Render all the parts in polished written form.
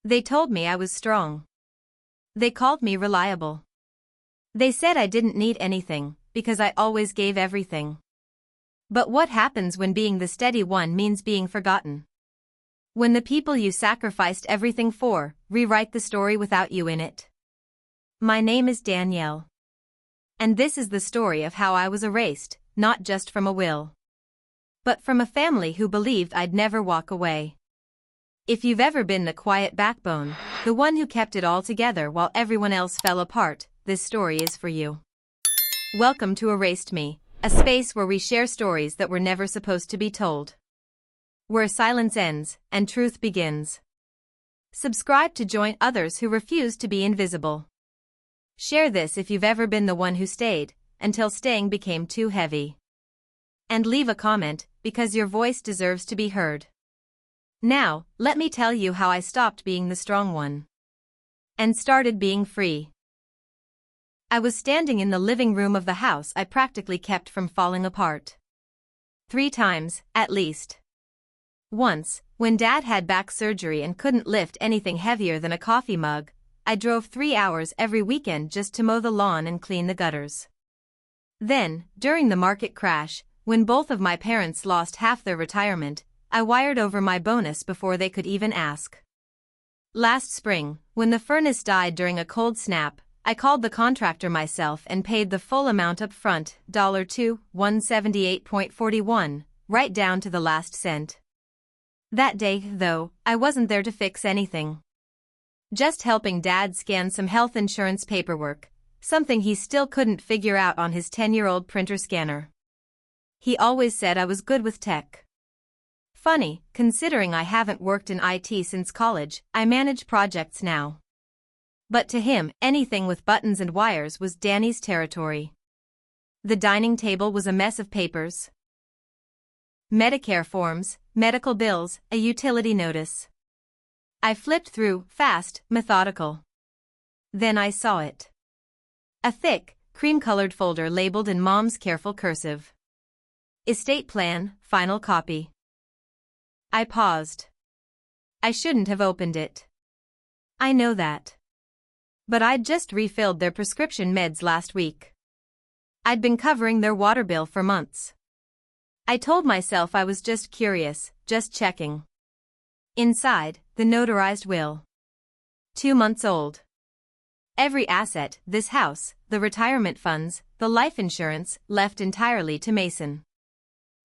They told me I was strong. They called me reliable. They said I didn't need anything, because I always gave everything. But what happens when being the steady one means being forgotten? When the people you sacrificed everything for rewrite the story without you in it? My name is Danielle. And this is the story of how I was erased, not just from a will, but from a family who believed I'd never walk away. If you've ever been the quiet backbone, the one who kept it all together while everyone else fell apart, this story is for you. Welcome to ErasedMe, a space where we share stories that were never supposed to be told. Where silence ends and truth begins. Subscribe to join others who refuse to be invisible. Share this if you've ever been the one who stayed until staying became too heavy. And leave a comment, because your voice deserves to be heard. Now, let me tell you how I stopped being the strong one and started being free. I was standing in the living room of the house I practically kept from falling apart. 3 times, at least. Once, when Dad had back surgery and couldn't lift anything heavier than a coffee mug, I drove 3 hours every weekend just to mow the lawn and clean the gutters. Then, during the market crash, when both of my parents lost half their retirement, I wired over my bonus before they could even ask. Last spring, when the furnace died during a cold snap, I called the contractor myself and paid the full amount up front, $178.41, right down to the last cent. That day, though, I wasn't there to fix anything. Just helping Dad scan some health insurance paperwork, something he still couldn't figure out on his 10-year-old printer scanner. He always said I was good with tech. Funny, considering I haven't worked in IT since college, I manage projects now. But to him, anything with buttons and wires was Danny's territory. The dining table was a mess of papers. Medicare forms, medical bills, a utility notice. I flipped through, fast, methodical. Then I saw it. A thick, cream-colored folder labeled in Mom's careful cursive. Estate plan, final copy. I paused. I shouldn't have opened it. I know that. But I'd just refilled their prescription meds last week. I'd been covering their water bill for months. I told myself I was just curious, just checking. Inside, the notarized will. 2 months old. Every asset, this house, the retirement funds, the life insurance, left entirely to Mason.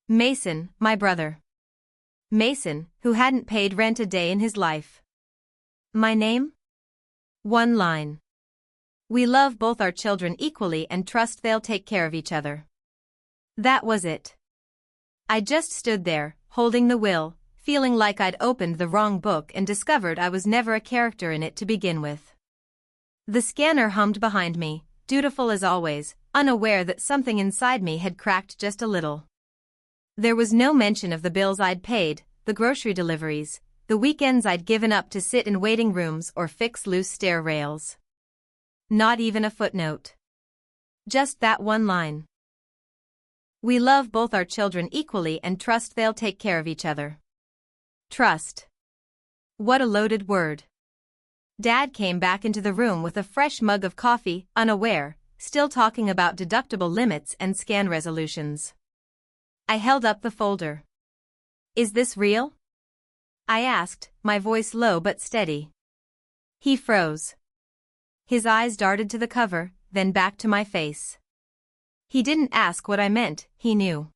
Mason, my brother. Mason, who hadn't paid rent a day in his life. My name? 1 line. We love both our children equally and trust they'll take care of each other. That was it. I just stood there, holding the will, feeling like I'd opened the wrong book and discovered I was never a character in it to begin with. The scanner hummed behind me, dutiful as always, unaware that something inside me had cracked just a little. There was no mention of the bills I'd paid, the grocery deliveries, the weekends I'd given up to sit in waiting rooms or fix loose stair rails. Not even a footnote. Just that 1 line. We love both our children equally and trust they'll take care of each other. Trust. What a loaded word. Dad came back into the room with a fresh mug of coffee, unaware, still talking about deductible limits and scan resolutions. I held up the folder. Is this real? I asked, my voice low but steady. He froze. His eyes darted to the cover, then back to my face. He didn't ask what I meant, he knew.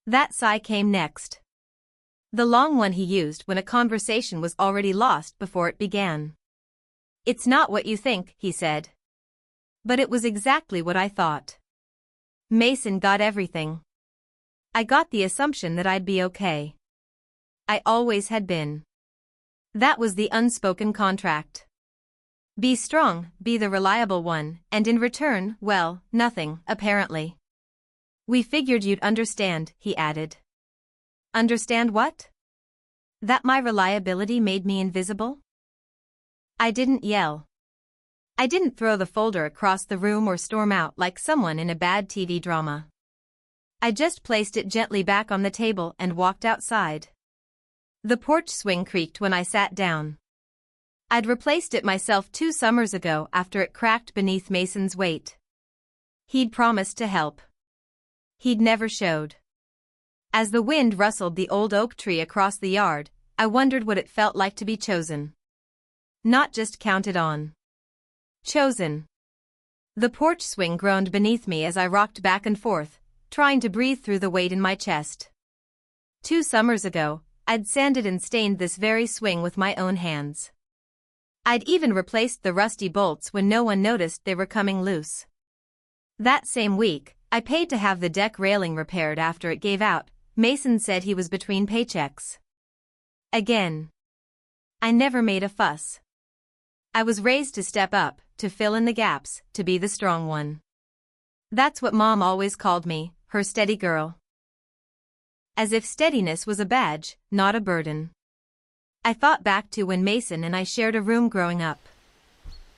That sigh came next. The long one he used when a conversation was already lost before it began. It's not what you think, he said. But it was exactly what I thought. Mason got everything. I got the assumption that I'd be okay. I always had been. That was the unspoken contract. Be strong, be the reliable one, and in return, well, nothing, apparently. We figured you'd understand, he added. Understand what? That my reliability made me invisible? I didn't yell. I didn't throw the folder across the room or storm out like someone in a bad TV drama. I just placed it gently back on the table and walked outside. The porch swing creaked when I sat down. I'd replaced it myself 2 summers ago after it cracked beneath Mason's weight. He'd promised to help. He'd never showed. As the wind rustled the old oak tree across the yard, I wondered what it felt like to be chosen. Not just counted on. Chosen. The porch swing groaned beneath me as I rocked back and forth, trying to breathe through the weight in my chest. 2 summers ago, I'd sanded and stained this very swing with my own hands. I'd even replaced the rusty bolts when no one noticed they were coming loose. That same week, I paid to have the deck railing repaired after it gave out. Mason said he was between paychecks. Again. I never made a fuss. I was raised to step up, to fill in the gaps, to be the strong one. That's what Mom always called me, her steady girl. As if steadiness was a badge, not a burden. I thought back to when Mason and I shared a room growing up.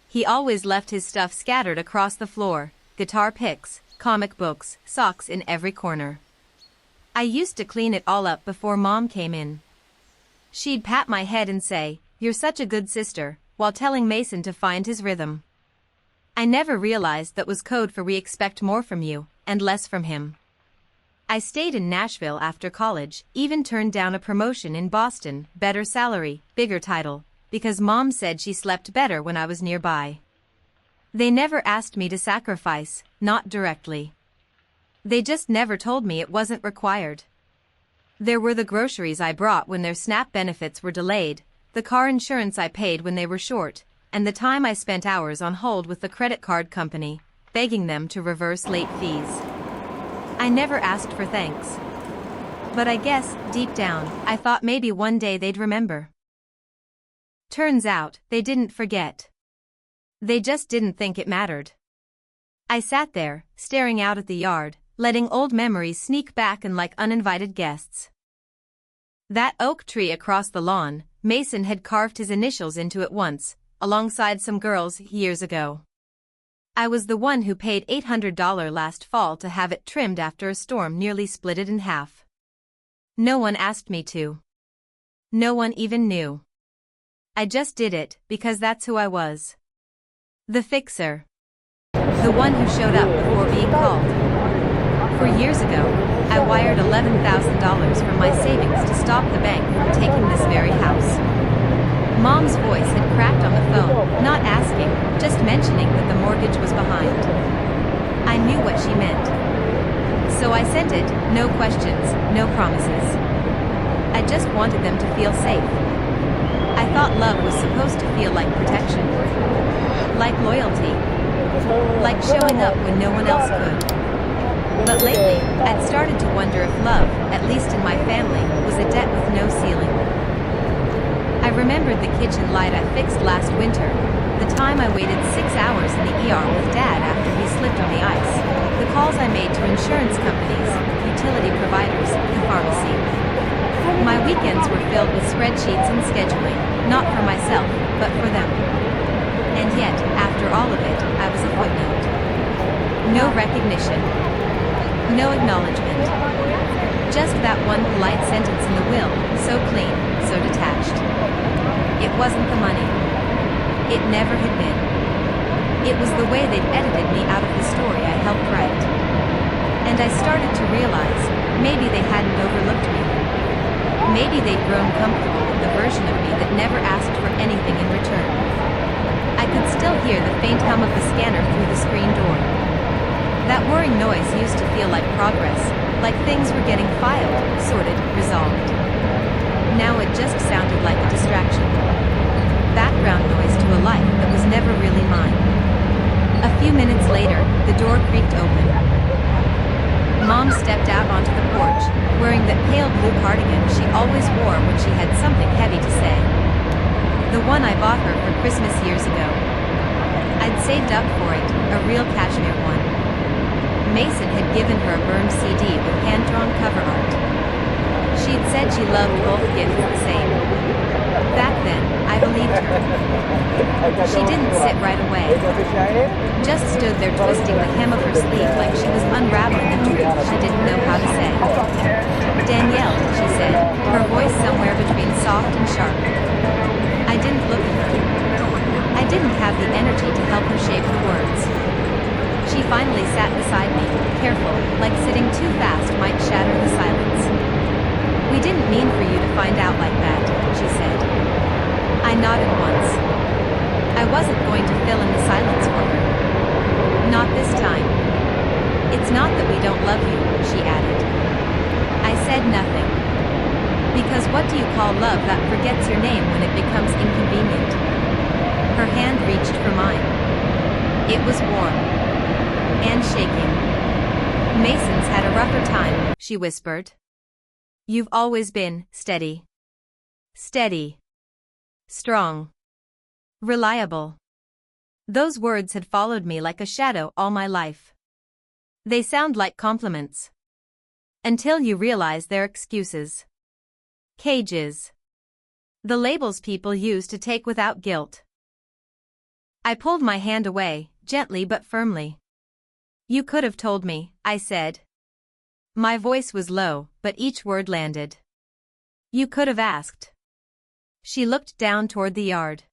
He always left his stuff scattered across the floor, guitar picks, comic books, socks in every corner. I used to clean it all up before Mom came in. She'd pat my head and say, "You're such a good sister," while telling Mason to find his rhythm. I never realized that was code for we expect more from you, and less from him. I stayed in Nashville after college, even turned down a promotion in Boston, better salary, bigger title, because Mom said she slept better when I was nearby. They never asked me to sacrifice, not directly. They just never told me it wasn't required. There were the groceries I brought when their SNAP benefits were delayed, the car insurance I paid when they were short, and the time I spent hours on hold with the credit card company, begging them to reverse late fees. I never asked for thanks. But I guess, deep down, I thought maybe one day they'd remember. Turns out, they didn't forget. They just didn't think it mattered. I sat there, staring out at the yard, letting old memories sneak back and like uninvited guests. That oak tree across the lawn, Mason had carved his initials into it once, alongside some girls years ago. I was the one who paid $800 last fall to have it trimmed after a storm nearly split it in half. No one asked me to. No one even knew. I just did it because that's who I was. The fixer. The one who showed up before being called. For years ago, I wired $11,000 from my savings to stop the bank from taking this very house. Mom's voice had cracked on the phone, not asking, just mentioning that the mortgage was behind. I knew what she meant. So I sent it, no questions, no promises. I just wanted them to feel safe. I thought love was supposed to feel like protection. Like loyalty. Like showing up when no one else could. But lately, I'd started to wonder if love, at least in my family, was a debt with no ceiling. I remembered the kitchen light I fixed last winter, the time I waited 6 hours in the ER with Dad after he slipped on the ice, the calls I made to insurance companies, utility providers, the pharmacy. My weekends were filled with spreadsheets and scheduling, not for myself, but for them. And yet, after all of it, I was a footnote. No recognition. No acknowledgement. Just that one polite sentence in the will, so clean, so detached. It wasn't the money. It never had been. It was the way they'd edited me out of the story I helped write. And I started to realize, maybe they hadn't overlooked me. Maybe they'd grown comfortable with the version of me that never asked for anything in return. I could still hear the faint hum of the scanner through the screen door. That whirring noise used to feel like progress, like things were getting filed, sorted, resolved. Now it just sounded like a distraction. Background noise to a life that was never really mine. A few minutes later, the door creaked open. Mom stepped out onto the porch, wearing that pale blue cardigan she always wore when she had something heavy to say. The one I bought her for Christmas years ago. I'd saved up for it, a real cashmere one. Mason had given her a burned CD with hand-drawn cover art. She'd said she loved both gifts the same. Back then, I believed her. She didn't sit right away. Just stood there twisting the hem of her sleeve like she was unraveling the truth she didn't know how to say. "Danielle," she said, her voice somewhere between soft and sharp. I didn't look at her. didn't have the energy to help her shape the words. She finally sat beside me, careful, like sitting too fast might shatter the silence. "We didn't mean for you to find out like that," she said. I nodded once. I wasn't going to fill in the silence for her. "Not this time. It's not that we don't love you," she added. I said nothing. Because what do you call love that forgets your name when it becomes inconvenient? Her hand reached for mine. It was warm. And shaking. "Mason's had a rougher time," she whispered. "You've always been steady. Steady. Strong. Reliable." Those words had followed me like a shadow all my life. They sound like compliments. Until you realize they're excuses. Cages. The labels people use to take without guilt. I pulled my hand away, gently but firmly. "You could have told me," I said. My voice was low, but each word landed. "You could have asked." She looked down toward the yard.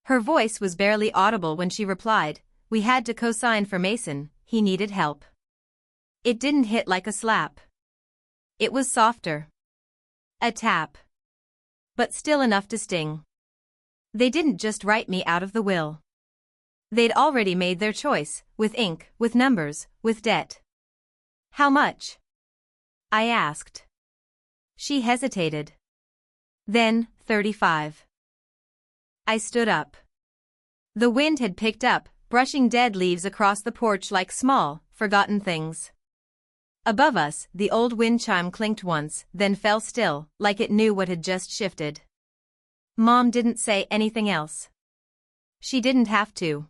Her voice was barely audible when she replied, "We had to co-sign for Mason, he needed help." It didn't hit like a slap. It was softer. A tap. But still enough to sting. They didn't just write me out of the will. They'd already made their choice, with ink, with numbers, with debt. "How much?" I asked. She hesitated. Then, 35. I stood up. The wind had picked up, brushing dead leaves across the porch like small, forgotten things. Above us, the old wind chime clinked once, then fell still, like it knew what had just shifted. Mom didn't say anything else. She didn't have to.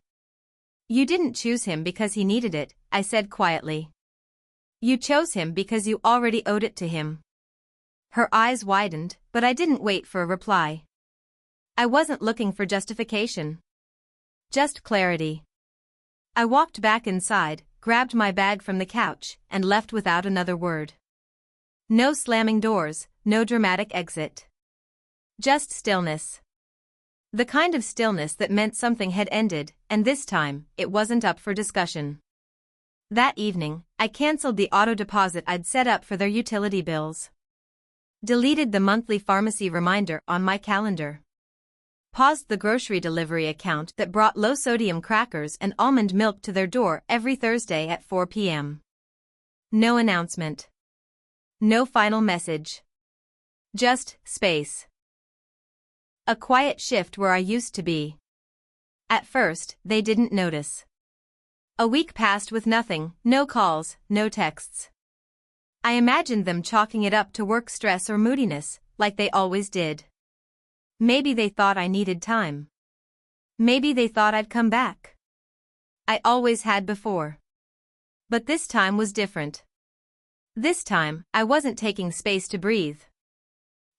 "You didn't choose him because he needed it," I said quietly. "You chose him because you already owed it to him." Her eyes widened, but I didn't wait for a reply. I wasn't looking for justification. Just clarity. I walked back inside, grabbed my bag from the couch, and left without another word. No slamming doors, no dramatic exit. Just stillness. The kind of stillness that meant something had ended, and this time, it wasn't up for discussion. That evening, I canceled the auto deposit I'd set up for their utility bills. Deleted the monthly pharmacy reminder on my calendar. Paused the grocery delivery account that brought low-sodium crackers and almond milk to their door every Thursday at 4 p.m. No announcement. No final message. Just space. A quiet shift where I used to be. At first, they didn't notice. A week passed with nothing, no calls, no texts. I imagined them chalking it up to work stress or moodiness, like they always did. Maybe they thought I needed time. Maybe they thought I'd come back. I always had before. But this time was different. This time, I wasn't taking space to breathe.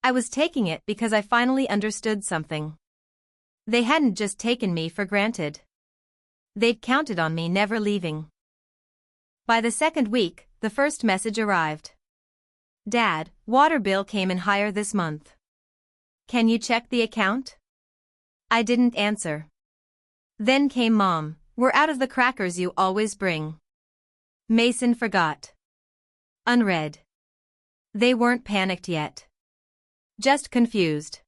I was taking it because I finally understood something. They hadn't just taken me for granted. They'd counted on me never leaving. By the second week, the first message arrived. "Dad, water bill came in higher this month. Can you check the account?" I didn't answer. Then came Mom, "We're out of the crackers you always bring." Mason forgot. Unread. They weren't panicked yet. Just confused.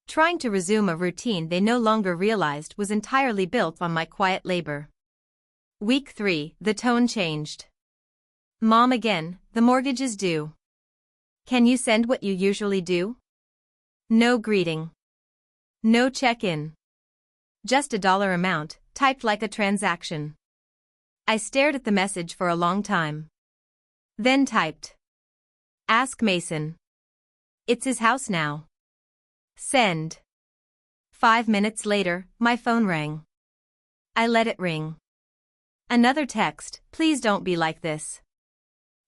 Trying to resume a routine they no longer realized was entirely built on my quiet labor. Week 3, the tone changed. "Mom again, the mortgage is due. Can you send what you usually do?" No greeting. No check-in. Just a dollar amount, typed like a transaction. I stared at the message for a long time. Then typed. "Ask Mason. It's his house now. Send." 5 minutes later, my phone rang. I let it ring. Another text, "Please don't be like this.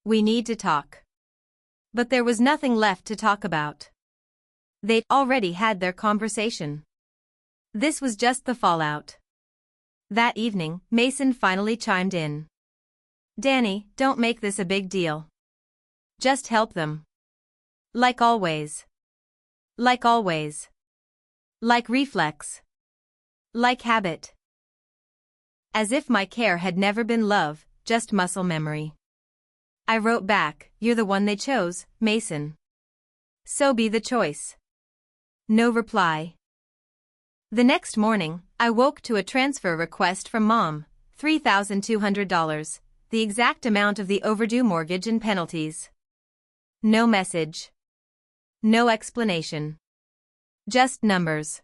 We need to talk." But there was nothing left to talk about. They'd already had their conversation. This was just the fallout. That evening, Mason finally chimed in. "Danny, don't make this a big deal. Just help them. Like always. Like always. Like reflex." Like habit. As if my care had never been love, just muscle memory. I wrote back, "You're the one they chose, Mason. So be the choice." No reply. The next morning, I woke to a transfer request from Mom, $3,200, the exact amount of the overdue mortgage and penalties. No message. No explanation. Just numbers.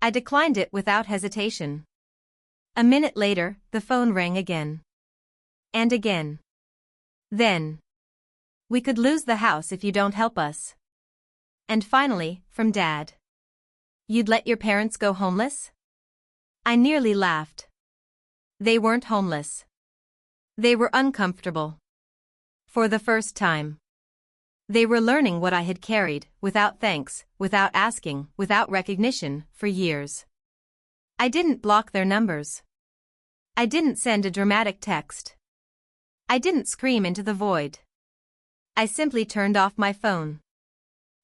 I declined it without hesitation. A minute later, the phone rang again. And again. Then. "We could lose the house if you don't help us." And finally, from Dad. "You'd let your parents go homeless?" I nearly laughed. They weren't homeless. They were uncomfortable. For the first time. They were learning what I had carried, without thanks, without asking, without recognition, for years. I didn't block their numbers. I didn't send a dramatic text. I didn't scream into the void. I simply turned off my phone.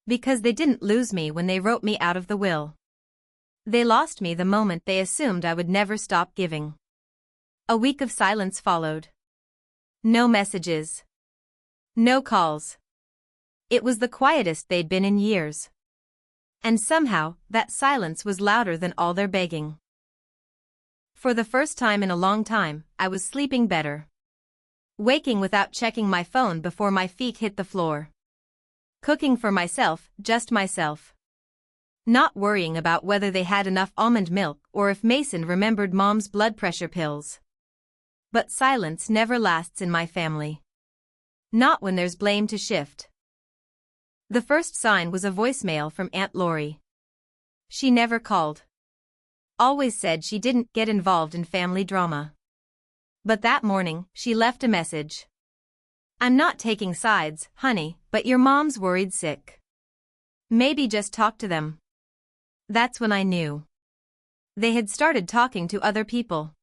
Because they didn't lose me when they wrote me out of the will. They lost me the moment they assumed I would never stop giving. A week of silence followed. No messages. No calls. It was the quietest they'd been in years. And somehow, that silence was louder than all their begging. For the first time in a long time, I was sleeping better. Waking without checking my phone before my feet hit the floor. Cooking for myself, just myself. Not worrying about whether they had enough almond milk or if Mason remembered Mom's blood pressure pills. But silence never lasts in my family. Not when there's blame to shift. The first sign was a voicemail from Aunt Lori. She never called. Always said she didn't get involved in family drama. But that morning, she left a message. "I'm not taking sides, honey, but your mom's worried sick. Maybe just talk to them." That's when I knew. They had started talking to other people.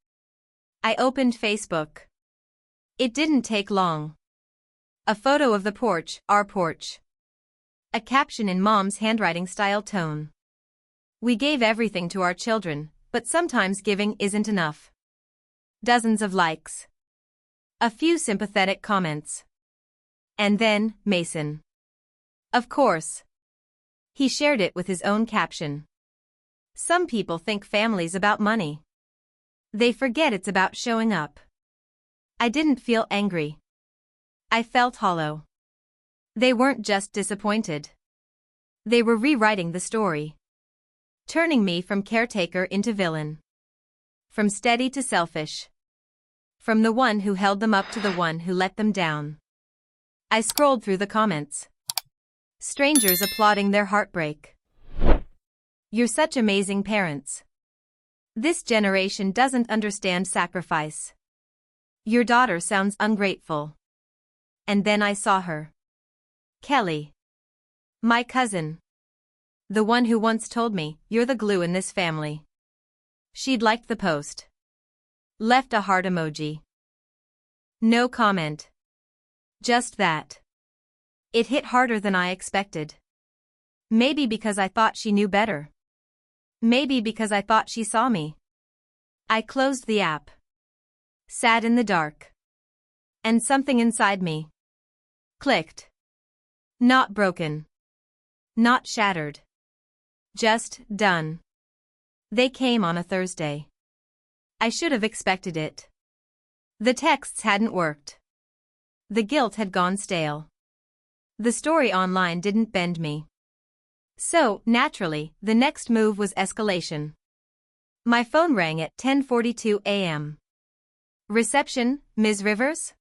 I opened Facebook. It didn't take long. A photo of the porch, our porch. A caption in Mom's handwriting style tone. "We gave everything to our children, but sometimes giving isn't enough." Dozens of likes. A few sympathetic comments. And then, Mason. Of course. He shared it with his own caption. "Some people think family's about money. They forget it's about showing up." I didn't feel angry. I felt hollow. They weren't just disappointed. They were rewriting the story. Turning me from caretaker into villain. From steady to selfish. From the one who held them up to the one who let them down. I scrolled through the comments. Strangers applauding their heartbreak. "You're such amazing parents. This generation doesn't understand sacrifice. Your daughter sounds ungrateful." And then I saw her. Kelly. My cousin. The one who once told me, "You're the glue in this family." She'd liked the post. Left a heart emoji. No comment. Just that. It hit harder than I expected. Maybe because I thought she knew better. Maybe because I thought she saw me. I closed the app. Sat in the dark. And something inside me clicked. Not broken. Not shattered. Just done. They came on a Thursday. I should have expected it. The texts hadn't worked. The guilt had gone stale. The story online didn't bend me. So, naturally, the next move was escalation. My phone rang at 10:42 a.m. "Reception, Ms. Rivers?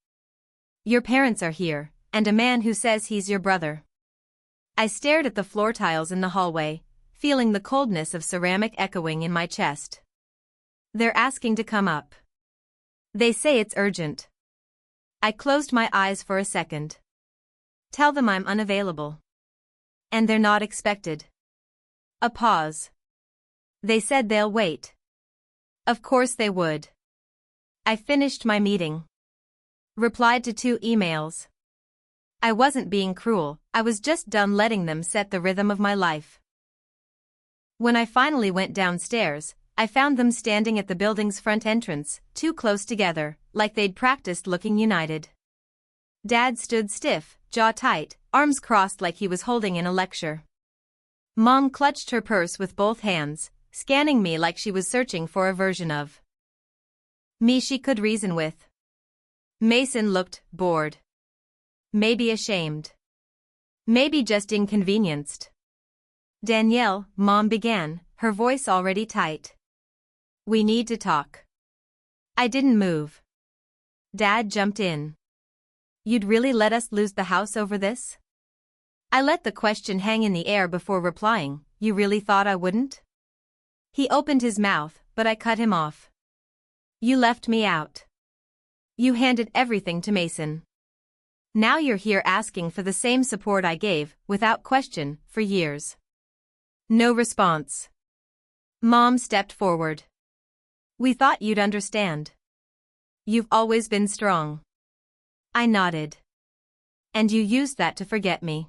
Your parents are here, and a man who says he's your brother." I stared at the floor tiles in the hallway, feeling the coldness of ceramic echoing in my chest. "They're asking to come up. They say it's urgent." I closed my eyes for a second. "Tell them I'm unavailable. And they're not expected." A pause. "They said they'll wait." Of course they would. I finished my meeting. Replied to 2 emails. I wasn't being cruel, I was just done letting them set the rhythm of my life. When I finally went downstairs, I found them standing at the building's front entrance, too close together, like they'd practiced looking united. Dad stood stiff, jaw tight, arms crossed like he was holding in a lecture. Mom clutched her purse with both hands, scanning me like she was searching for a version of me she could reason with. Mason looked bored. Maybe ashamed. Maybe just inconvenienced. Danielle, Mom began, her voice already tight. We need to talk. I didn't move. Dad jumped in. You'd really let us lose the house over this? I let the question hang in the air before replying. You really thought I wouldn't? He opened his mouth, but I cut him off. You left me out. You handed everything to Mason. Now you're here asking for the same support I gave, without question, for years. No response. Mom stepped forward. We thought you'd understand. You've always been strong. I nodded. And you used that to forget me.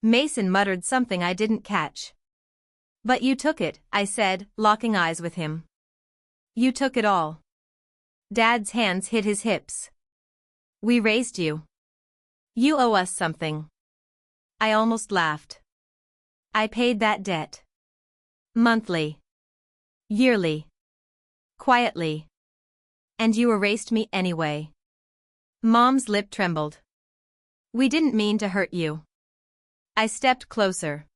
Mason muttered something I didn't catch. But you took it, I said, locking eyes with him. You took it all. Dad's hands hit his hips. We raised you. You owe us something. I almost laughed. I paid that debt. Monthly. Yearly. Quietly. And you erased me anyway. Mom's lip trembled. We didn't mean to hurt you. I stepped closer.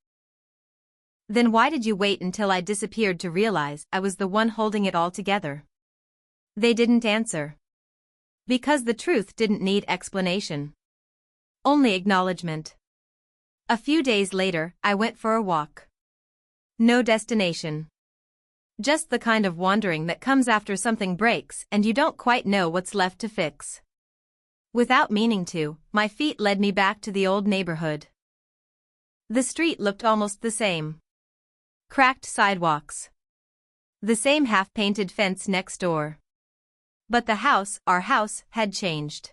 Then why did you wait until I disappeared to realize I was the one holding it all together? They didn't answer. Because the truth didn't need explanation. Only acknowledgement. A few days later, I went for a walk. No destination. Just the kind of wandering that comes after something breaks and you don't quite know what's left to fix. Without meaning to, my feet led me back to the old neighborhood. The street looked almost the same. Cracked sidewalks. The same half-painted fence next door. But the house, our house, had changed.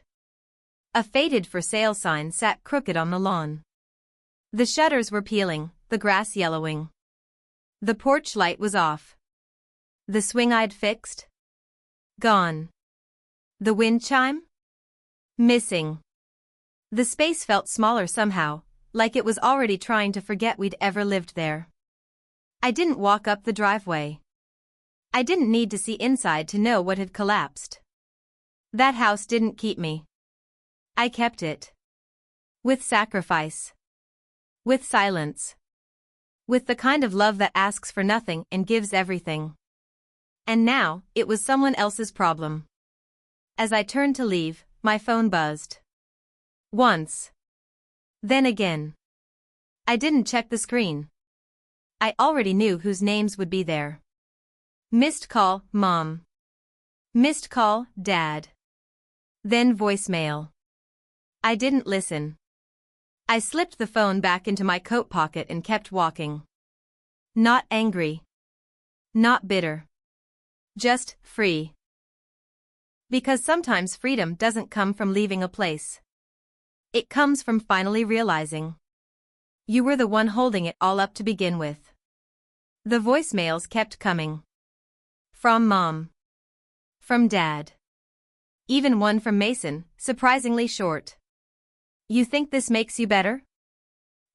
A faded for sale sign sat crooked on the lawn. The shutters were peeling, the grass yellowing. The porch light was off. The swing I'd fixed? Gone. The wind chime? Missing. The space felt smaller somehow, like it was already trying to forget we'd ever lived there. I didn't walk up the driveway. I didn't need to see inside to know what had collapsed. That house didn't keep me. I kept it. With sacrifice. With silence. With the kind of love that asks for nothing and gives everything. And now, it was someone else's problem. As I turned to leave, my phone buzzed. Once. Then again. I didn't check the screen. I already knew whose names would be there. Missed call, Mom. Missed call, Dad. Then voicemail. I didn't listen. I slipped the phone back into my coat pocket and kept walking. Not angry. Not bitter. Just free. Because sometimes freedom doesn't come from leaving a place. It comes from finally realizing you were the one holding it all up to begin with. The voicemails kept coming. From Mom. From Dad. Even one from Mason, surprisingly short. You think this makes you better?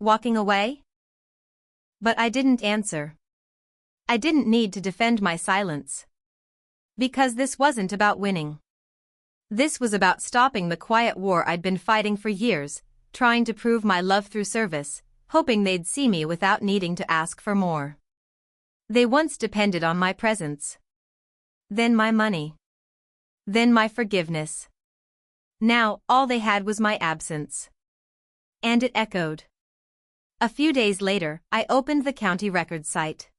Walking away? But I didn't answer. I didn't need to defend my silence. Because this wasn't about winning. This was about stopping the quiet war I'd been fighting for years, trying to prove my love through service, hoping they'd see me without needing to ask for more. They once depended on my presence. Then my money. Then my forgiveness. Now, all they had was my absence. And it echoed. A few days later, I opened the county records site.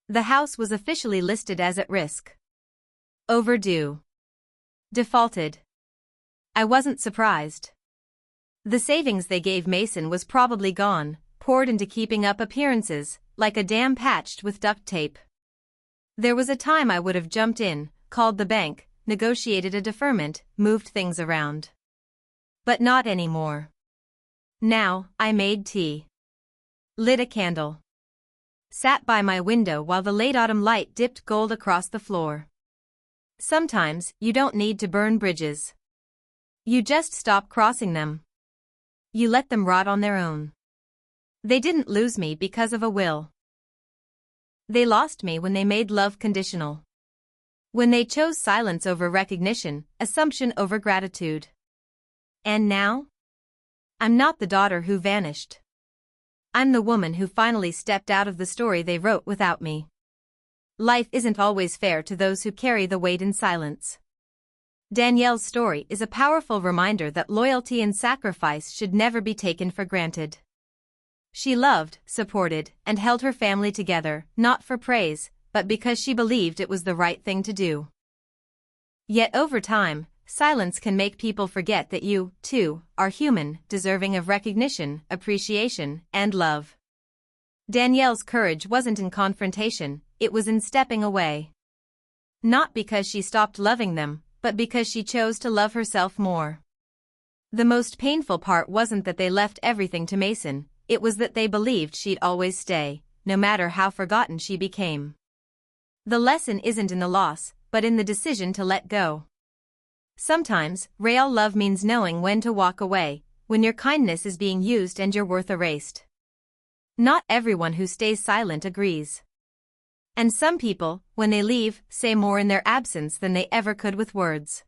The house was officially listed as at risk. Overdue. Defaulted. I wasn't surprised. The savings they gave Mason was probably gone, poured into keeping up appearances, like a dam patched with duct tape. There was a time I would have jumped in, called the bank, negotiated a deferment, moved things around. But not anymore. Now, I made tea. Lit a candle. Sat by my window while the late autumn light dipped gold across the floor. Sometimes, you don't need to burn bridges. You just stop crossing them. You let them rot on their own. They didn't lose me because of a will. They lost me when they made love conditional. When they chose silence over recognition, assumption over gratitude. And now? I'm not the daughter who vanished. I'm the woman who finally stepped out of the story they wrote without me. Life isn't always fair to those who carry the weight in silence. Danielle's story is a powerful reminder that loyalty and sacrifice should never be taken for granted. She loved, supported, and held her family together, not for praise, but because she believed it was the right thing to do. Yet over time, silence can make people forget that you, too, are human, deserving of recognition, appreciation, and love. Danielle's courage wasn't in confrontation, it was in stepping away. Not because she stopped loving them, but because she chose to love herself more. The most painful part wasn't that they left everything to Mason, it was that they believed she'd always stay, no matter how forgotten she became. The lesson isn't in the loss, but in the decision to let go. Sometimes, real love means knowing when to walk away, when your kindness is being used and your worth erased. Not everyone who stays silent agrees. And some people, when they leave, say more in their absence than they ever could with words.